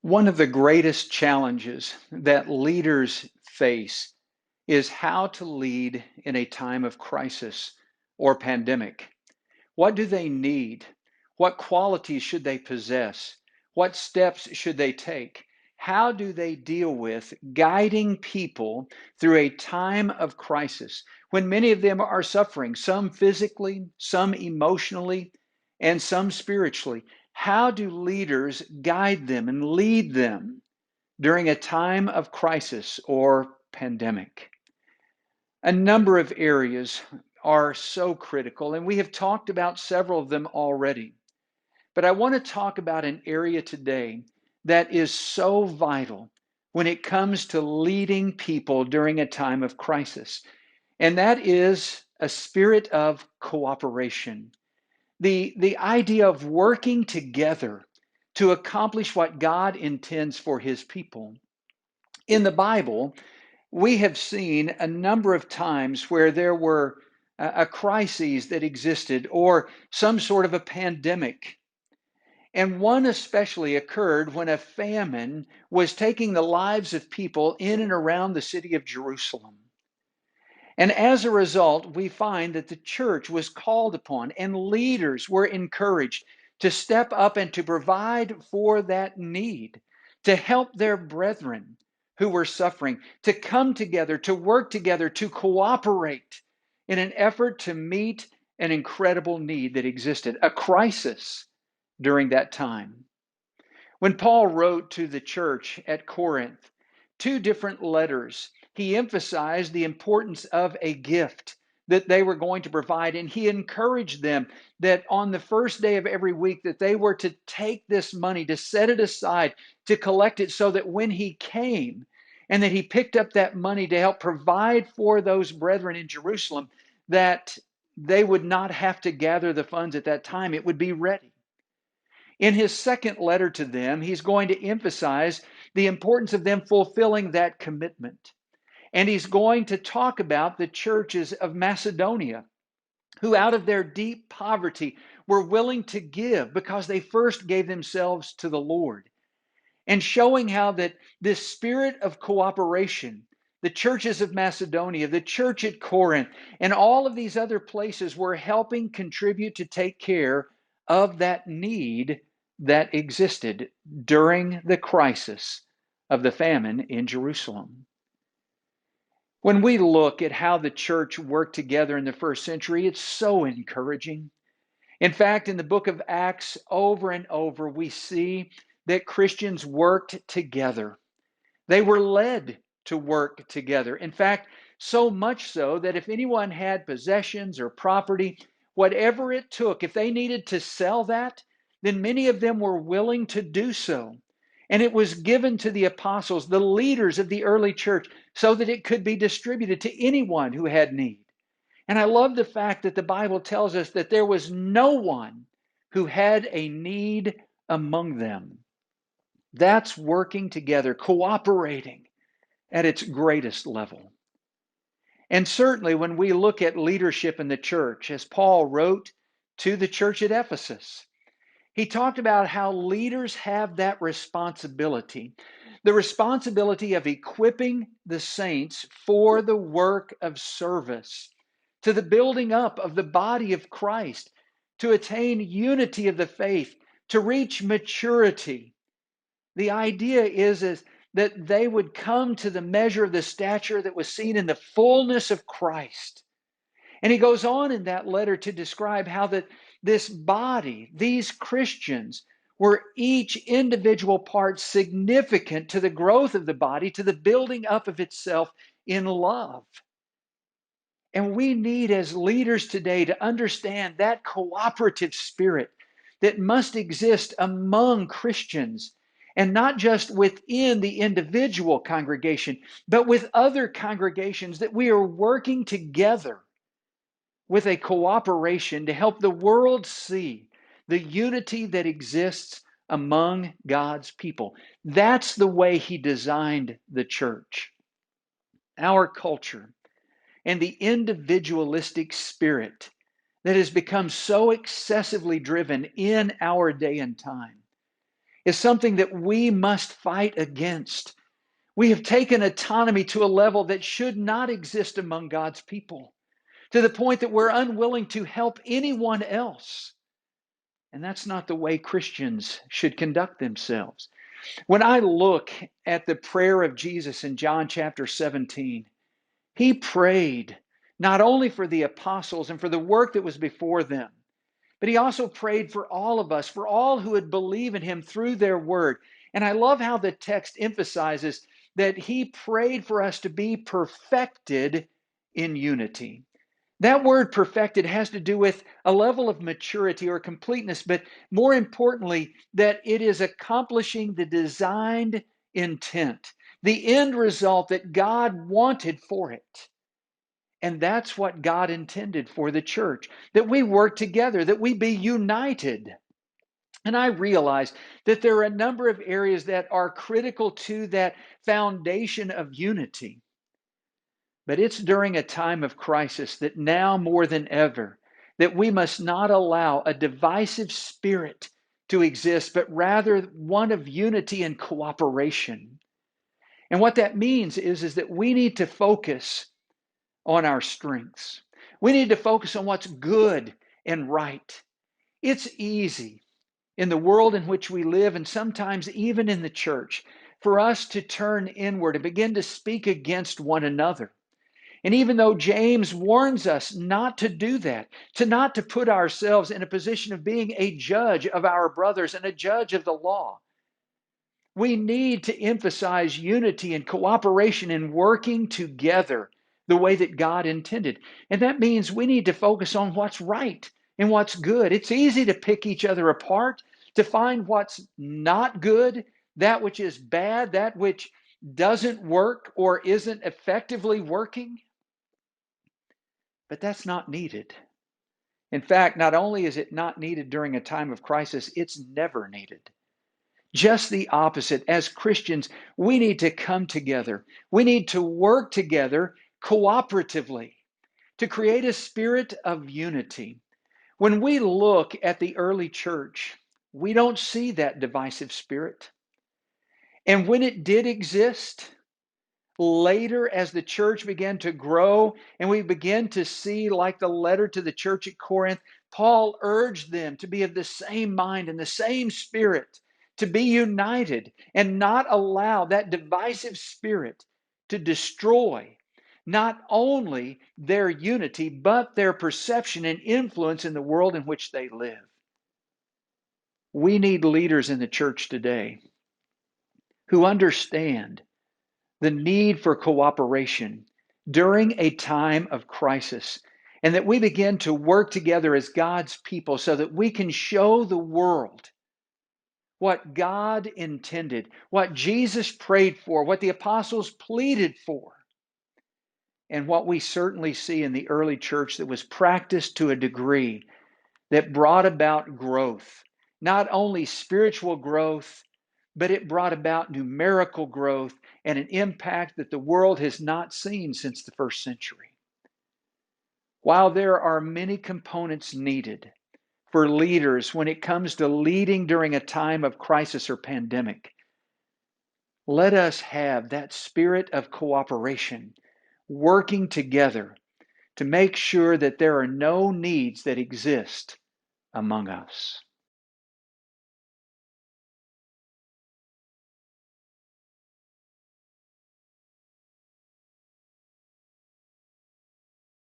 One of the greatest challenges that leaders face is how to lead in a time of crisis or pandemic. What do they need? What qualities should they possess? What steps should they take? How do they deal with guiding people through a time of crisis when many of them are suffering, some physically, some emotionally, and some spiritually? How do leaders guide them and lead them during a time of crisis or pandemic? A number of areas are so critical, and we have talked about several of them already. But I want to talk about an area today that is so vital when it comes to leading people during a time of crisis, and that is a spirit of cooperation. The idea of working together to accomplish what God intends for his people. In the Bible, we have seen a number of times where there were a crises that existed or some sort of a pandemic. And one especially occurred when a famine was taking the lives of people in and around the city of Jerusalem. And as a result, we find that the church was called upon and leaders were encouraged to step up and to provide for that need, to help their brethren who were suffering, to come together, to work together, to cooperate in an effort to meet an incredible need that existed, a crisis during that time. When Paul wrote to the church at Corinth, two different letters, he emphasized the importance of a gift that they were going to provide, and he encouraged them that on the first day of every week that they were to take this money, to set it aside, to collect it so that when he came and that he picked up that money to help provide for those brethren in Jerusalem, that they would not have to gather the funds at that time. It would be ready. In his second letter to them, he's going to emphasize the importance of them fulfilling that commitment. And he's going to talk about the churches of Macedonia, who out of their deep poverty were willing to give because they first gave themselves to the Lord. And showing how that this spirit of cooperation, the churches of Macedonia, the church at Corinth, and all of these other places were helping contribute to take care of that need that existed during the crisis of the famine in Jerusalem. When we look at how the church worked together in the first century, it's so encouraging. In fact, in the book of Acts, over and over, we see that Christians worked together. They were led to work together. In fact, so much so that if anyone had possessions or property, whatever it took, if they needed to sell that, then many of them were willing to do so. And it was given to the apostles, the leaders of the early church, so that it could be distributed to anyone who had need. And I love the fact that the Bible tells us that there was no one who had a need among them. That's working together, cooperating at its greatest level. And certainly when we look at leadership in the church, as Paul wrote to the church at Ephesus, he talked about how leaders have that responsibility, the responsibility of equipping the saints for the work of service, to the building up of the body of Christ, to attain unity of the faith, to reach maturity. The idea is that they would come to the measure of the stature that was seen in the fullness of Christ. And he goes on in that letter to describe how that this body, these Christians, were each individual part significant to the growth of the body, to the building up of itself in love. And we need, as leaders today, to understand that cooperative spirit that must exist among Christians, and not just within the individual congregation, but with other congregations, that we are working together with a cooperation to help the world see the unity that exists among God's people. That's the way He designed the church. Our culture and the individualistic spirit that has become so excessively driven in our day and time is something that we must fight against. We have taken autonomy to a level that should not exist among God's people, to the point that we're unwilling to help anyone else. And that's not the way Christians should conduct themselves. When I look at the prayer of Jesus in John chapter 17, he prayed not only for the apostles and for the work that was before them, but he also prayed for all of us, for all who would believe in him through their word. And I love how the text emphasizes that he prayed for us to be perfected in unity. That word perfected has to do with a level of maturity or completeness, but more importantly, that it is accomplishing the designed intent, the end result that God wanted for it. And that's what God intended for the church, that we work together, that we be united. And I realize that there are a number of areas that are critical to that foundation of unity. But it's during a time of crisis that now more than ever, that we must not allow a divisive spirit to exist, but rather one of unity and cooperation. And what that means is that we need to focus on our strengths. We need to focus on what's good and right. It's easy in the world in which we live, and sometimes even in the church, for us to turn inward and begin to speak against one another. And even though James warns us not to do that, to not to put ourselves in a position of being a judge of our brothers and a judge of the law, we need to emphasize unity and cooperation and working together the way that God intended. And that means we need to focus on what's right and what's good. It's easy to pick each other apart, to find what's not good, that which is bad, that which doesn't work or isn't effectively working. But that's not needed. In fact, not only is it not needed during a time of crisis, it's never needed. Just the opposite. As Christians, we need to come together. We need to work together cooperatively to create a spirit of unity. When we look at the early church, we don't see that divisive spirit. And when it did exist, later as the church began to grow and we began to see, like the letter to the church at Corinth, Paul urged them to be of the same mind and the same spirit, to be united and not allow that divisive spirit to destroy not only their unity, but their perception and influence in the world in which they live. We need leaders in the church today who understand the need for cooperation during a time of crisis, and that we begin to work together as God's people so that we can show the world what God intended, what Jesus prayed for, what the apostles pleaded for, and what we certainly see in the early church that was practiced to a degree that brought about growth, not only spiritual growth, but it brought about numerical growth and an impact that the world has not seen since the first century. While there are many components needed for leaders when it comes to leading during a time of crisis or pandemic, let us have that spirit of cooperation, working together to make sure that there are no needs that exist among us.